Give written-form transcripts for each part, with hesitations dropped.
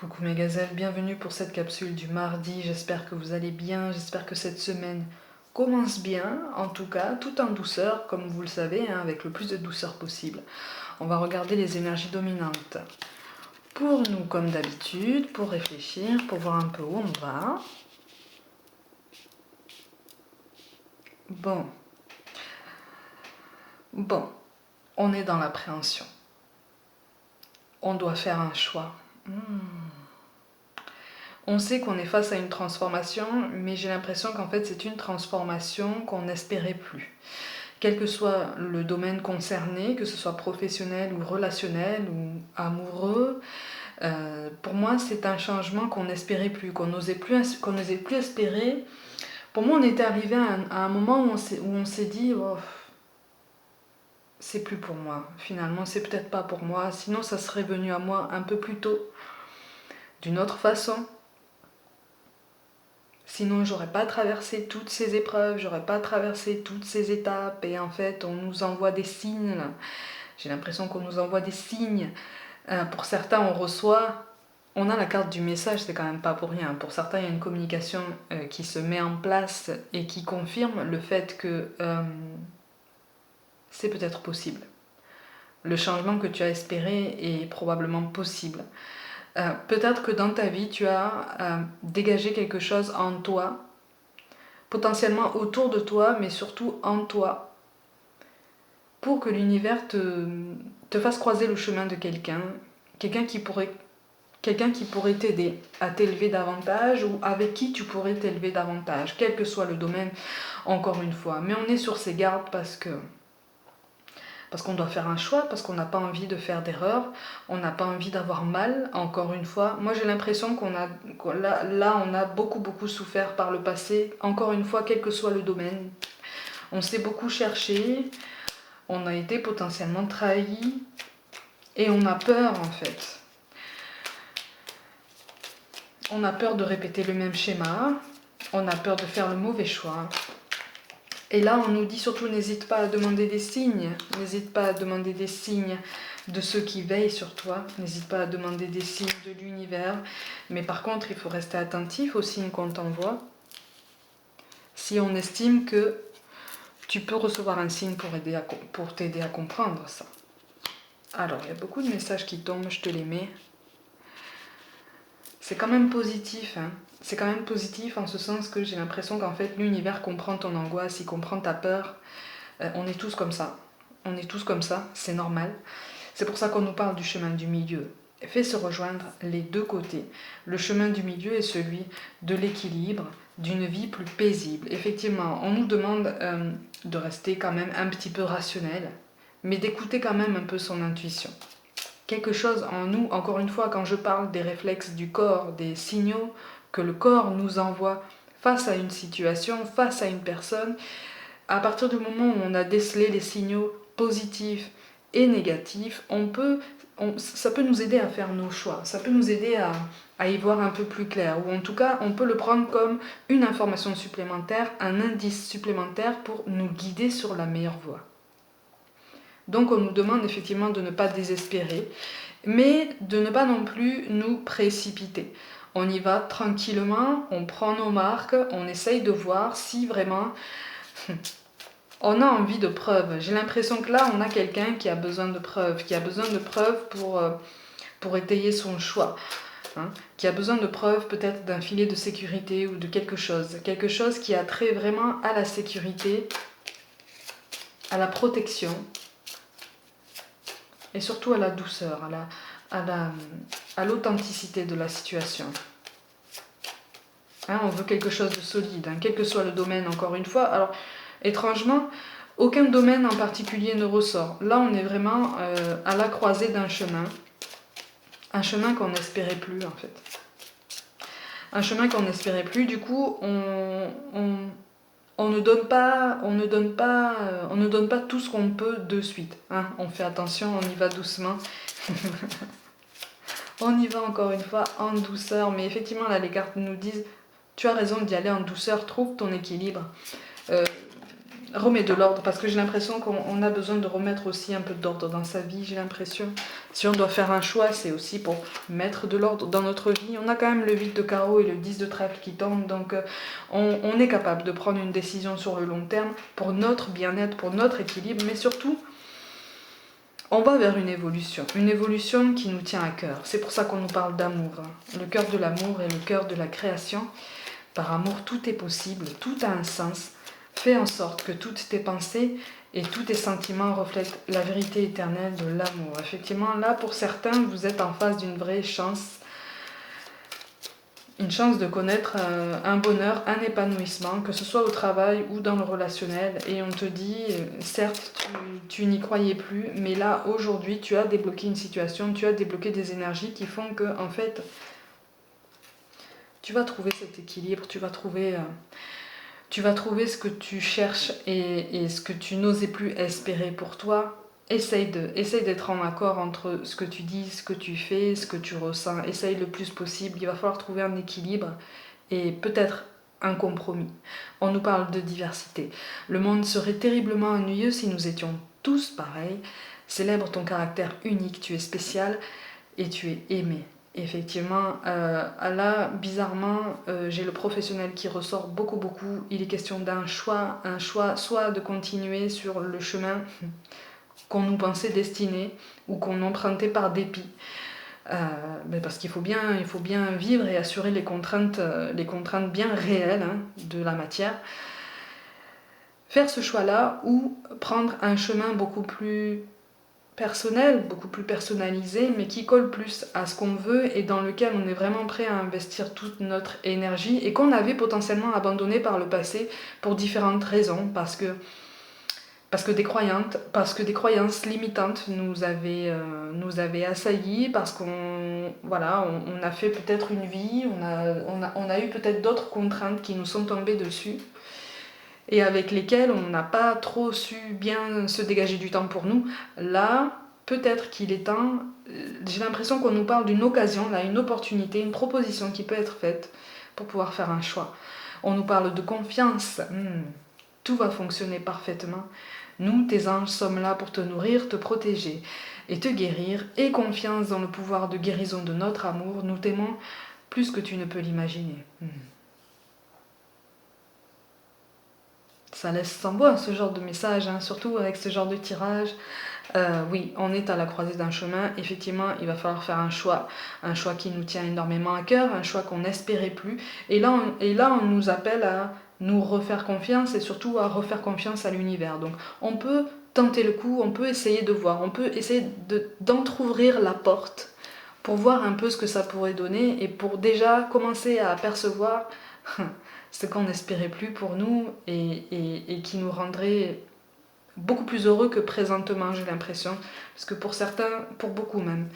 Coucou mes gazelles, bienvenue pour cette capsule du mardi, j'espère que vous allez bien, j'espère que cette semaine commence bien, en tout cas, tout en douceur, comme vous le savez, hein, avec le plus de douceur possible. On va regarder les énergies dominantes. Pour nous, comme d'habitude, pour réfléchir, pour voir un peu où on va. Bon, on est dans l'appréhension. On doit faire un choix. On sait qu'on est face à une transformation, mais j'ai l'impression qu'en fait c'est une transformation qu'on n'espérait plus. Quel que soit le domaine concerné, que ce soit professionnel ou relationnel ou amoureux, pour moi c'est un changement qu'on n'espérait plus, qu'on n'osait plus espérer. Pour moi on était arrivé à un moment où on s'est dit oh, c'est plus pour moi, finalement c'est peut-être pas pour moi, sinon ça serait venu à moi un peu plus tôt, d'une autre façon. Sinon, j'aurais pas traversé toutes ces épreuves, j'aurais pas traversé toutes ces étapes. Et en fait, on nous envoie des signes. J'ai l'impression qu'on nous envoie des signes. Pour certains, on a la carte du message, c'est quand même pas pour rien. Pour certains, il y a une communication qui se met en place et qui confirme le fait que c'est peut-être possible. Le changement que tu as espéré est probablement possible. Peut-être que dans ta vie, tu as dégagé quelque chose en toi, potentiellement autour de toi, mais surtout en toi, pour que l'univers te fasse croiser le chemin de quelqu'un qui pourrait t'aider à t'élever davantage ou avec qui tu pourrais t'élever davantage, quel que soit le domaine, encore une fois. Mais on est sur ses gardes parce qu'on doit faire un choix, parce qu'on n'a pas envie de faire d'erreur, on n'a pas envie d'avoir mal, encore une fois. Moi j'ai l'impression on a beaucoup souffert par le passé, encore une fois, quel que soit le domaine. On s'est beaucoup cherché, on a été potentiellement trahi, et on a peur en fait. On a peur de répéter le même schéma, on a peur de faire le mauvais choix. Et là, on nous dit surtout, n'hésite pas à demander des signes. N'hésite pas à demander des signes de ceux qui veillent sur toi. N'hésite pas à demander des signes de l'univers. Mais par contre, il faut rester attentif aux signes qu'on t'envoie. Si on estime que tu peux recevoir un signe pour t'aider à comprendre ça. Alors, il y a beaucoup de messages qui tombent, je te les mets. C'est quand même positif, hein. C'est quand même positif en ce sens que j'ai l'impression qu'en fait l'univers comprend ton angoisse, il comprend ta peur. On est tous comme ça. On est tous comme ça, c'est normal. C'est pour ça qu'on nous parle du chemin du milieu. Fais se rejoindre les deux côtés. Le chemin du milieu est celui de l'équilibre, d'une vie plus paisible. Effectivement, on nous demande de rester quand même un petit peu rationnel, mais d'écouter quand même un peu son intuition. Quelque chose en nous, encore une fois, quand je parle des réflexes du corps, des signaux que le corps nous envoie face à une situation, face à une personne, à partir du moment où on a décelé les signaux positifs et négatifs, ça peut nous aider à faire nos choix, ça peut nous aider à y voir un peu plus clair, ou en tout cas on peut le prendre comme une information supplémentaire, un indice supplémentaire pour nous guider sur la meilleure voie. Donc on nous demande effectivement de ne pas désespérer, mais de ne pas non plus nous précipiter. On y va tranquillement, on prend nos marques, on essaye de voir si vraiment on a envie de preuves. J'ai l'impression que là on a quelqu'un qui a besoin de preuves, pour étayer son choix. Qui a besoin de preuves peut-être d'un filet de sécurité ou de quelque chose qui a trait vraiment à la sécurité, à la protection, et surtout à la douceur, à l'authenticité de la situation. On veut quelque chose de solide, quel que soit le domaine, encore une fois. Alors, étrangement, aucun domaine en particulier ne ressort. Là, on est vraiment à la croisée d'un chemin. Un chemin qu'on n'espérait plus, en fait. Un chemin qu'on n'espérait plus, du coup, on ne donne pas tout ce qu'on peut de suite. On fait attention, on y va doucement. On y va encore une fois en douceur. Mais effectivement, là, les cartes nous disent, tu as raison d'y aller en douceur, trouve ton équilibre. remets de l'ordre, parce que j'ai l'impression qu'on a besoin de remettre aussi un peu d'ordre dans sa vie, j'ai l'impression. Si on doit faire un choix, c'est aussi pour mettre de l'ordre dans notre vie. On a quand même le 8 de carreau et le 10 de trèfle qui tombent, donc on est capable de prendre une décision sur le long terme pour notre bien-être, pour notre équilibre, mais surtout, on va vers une évolution qui nous tient à cœur. C'est pour ça qu'on nous parle d'amour. Le cœur de l'amour et le cœur de la création. Par amour, tout est possible, tout a un sens. Fais en sorte que toutes tes pensées et tous tes sentiments reflètent la vérité éternelle de l'amour. Effectivement, là, pour certains, vous êtes en face d'une vraie chance. Une chance de connaître un bonheur, un épanouissement, que ce soit au travail ou dans le relationnel. Et on te dit, certes, tu n'y croyais plus, mais là, aujourd'hui, tu as débloqué une situation, tu as débloqué des énergies qui font que, en fait, tu vas trouver cet équilibre, tu vas trouver ce que tu cherches et ce que tu n'osais plus espérer pour toi. Essaye d'être en accord entre ce que tu dis, ce que tu fais, ce que tu ressens. Essaye le plus possible. Il va falloir trouver un équilibre et peut-être un compromis. On nous parle de diversité. Le monde serait terriblement ennuyeux si nous étions tous pareils. Célèbre ton caractère unique, tu es spécial et tu es aimé. Effectivement, là, bizarrement, j'ai le professionnel qui ressort beaucoup. Il est question d'un choix, soit de continuer sur le chemin qu'on nous pensait destiné ou qu'on empruntait par dépit. Parce qu'il faut bien vivre et assurer les contraintes bien réelles de la matière. Faire ce choix-là ou prendre un chemin beaucoup plus personnel, beaucoup plus personnalisé, mais qui colle plus à ce qu'on veut et dans lequel on est vraiment prêt à investir toute notre énergie et qu'on avait potentiellement abandonné par le passé pour différentes raisons, parce que des croyances limitantes nous avaient assaillis, parce qu'on a fait peut-être une vie, on a eu peut-être d'autres contraintes qui nous sont tombées dessus et avec lesquelles on n'a pas trop su bien se dégager du temps pour nous. Là, peut-être qu'il est temps, j'ai l'impression qu'on nous parle d'une occasion, là, une opportunité, une proposition qui peut être faite pour pouvoir faire un choix. On nous parle de confiance, tout va fonctionner parfaitement. Nous, tes anges, sommes là pour te nourrir, te protéger et te guérir. Aie confiance dans le pouvoir de guérison de notre amour. Nous t'aimons plus que tu ne peux l'imaginer. Ça laisse sans voix ce genre de message, surtout avec ce genre de tirage. Oui, on est à la croisée d'un chemin. Effectivement, il va falloir faire un choix qui nous tient énormément à cœur, un choix qu'on n'espérait plus. Et là, on nous appelle à nous refaire confiance et surtout à refaire confiance à l'univers. Donc, on peut tenter le coup, on peut essayer de voir, on peut essayer d'entrouvrir la porte pour voir un peu ce que ça pourrait donner et pour déjà commencer à apercevoir ce qu'on n'espérait plus pour nous et qui nous rendrait beaucoup plus heureux que présentement, j'ai l'impression. Parce que pour certains, pour beaucoup même,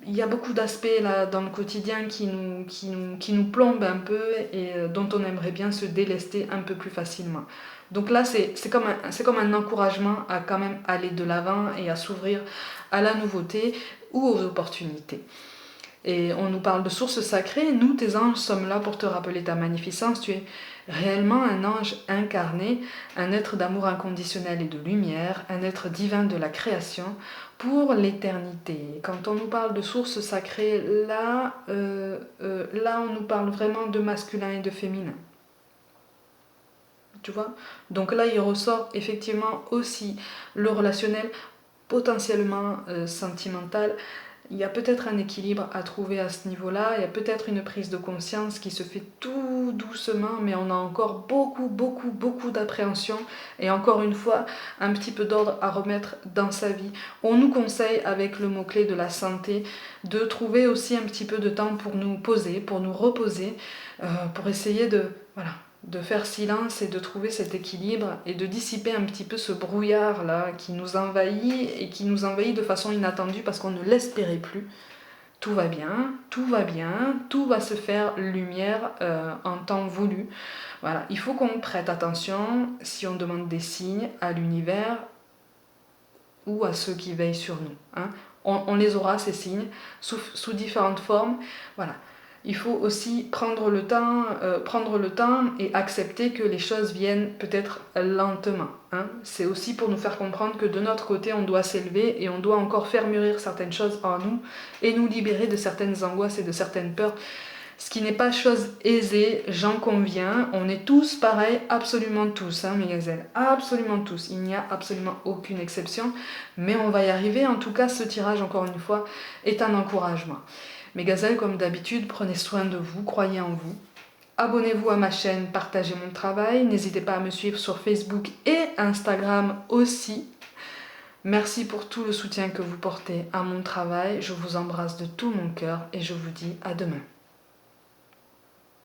il y a beaucoup d'aspects là dans le quotidien qui nous plombent un peu et dont on aimerait bien se délester un peu plus facilement. Donc là, c'est comme un encouragement à quand même aller de l'avant et à s'ouvrir à la nouveauté ou aux opportunités. Et on nous parle de sources sacrées. Nous, tes anges, sommes là pour te rappeler ta magnificence. Tu es réellement un ange incarné, un être d'amour inconditionnel et de lumière, un être divin de la création pour l'éternité. Quand on nous parle de sources sacrées, là, on nous parle vraiment de masculin et de féminin. Tu vois ? Donc là, il ressort effectivement aussi le relationnel, potentiellement sentimental. Il y a peut-être un équilibre à trouver à ce niveau-là, il y a peut-être une prise de conscience qui se fait tout doucement, mais on a encore beaucoup d'appréhension et encore une fois, un petit peu d'ordre à remettre dans sa vie. On nous conseille, avec le mot-clé de la santé, de trouver aussi un petit peu de temps pour nous poser, pour nous reposer, pour essayer de faire silence et de trouver cet équilibre et de dissiper un petit peu ce brouillard là qui nous envahit et qui nous envahit de façon inattendue parce qu'on ne l'espérait plus. Tout va bien, tout va se faire lumière en temps voulu. Voilà, il faut qu'on prête attention si on demande des signes à l'univers ou à ceux qui veillent sur nous. On les aura ces signes sous différentes formes. Voilà. il faut aussi prendre le temps et accepter que les choses viennent peut-être lentement. Hein. C'est aussi pour nous faire comprendre que de notre côté, on doit s'élever et on doit encore faire mûrir certaines choses en nous et nous libérer de certaines angoisses et de certaines peurs. Ce qui n'est pas chose aisée, j'en conviens. On est tous pareils, absolument tous, hein, mes gazelles. Absolument tous. Il n'y a absolument aucune exception. Mais on va y arriver. En tout cas, ce tirage, encore une fois, est un encouragement. Mes gazelles, comme d'habitude, prenez soin de vous, croyez en vous. Abonnez-vous à ma chaîne, partagez mon travail. N'hésitez pas à me suivre sur Facebook et Instagram aussi. Merci pour tout le soutien que vous portez à mon travail. Je vous embrasse de tout mon cœur et je vous dis à demain.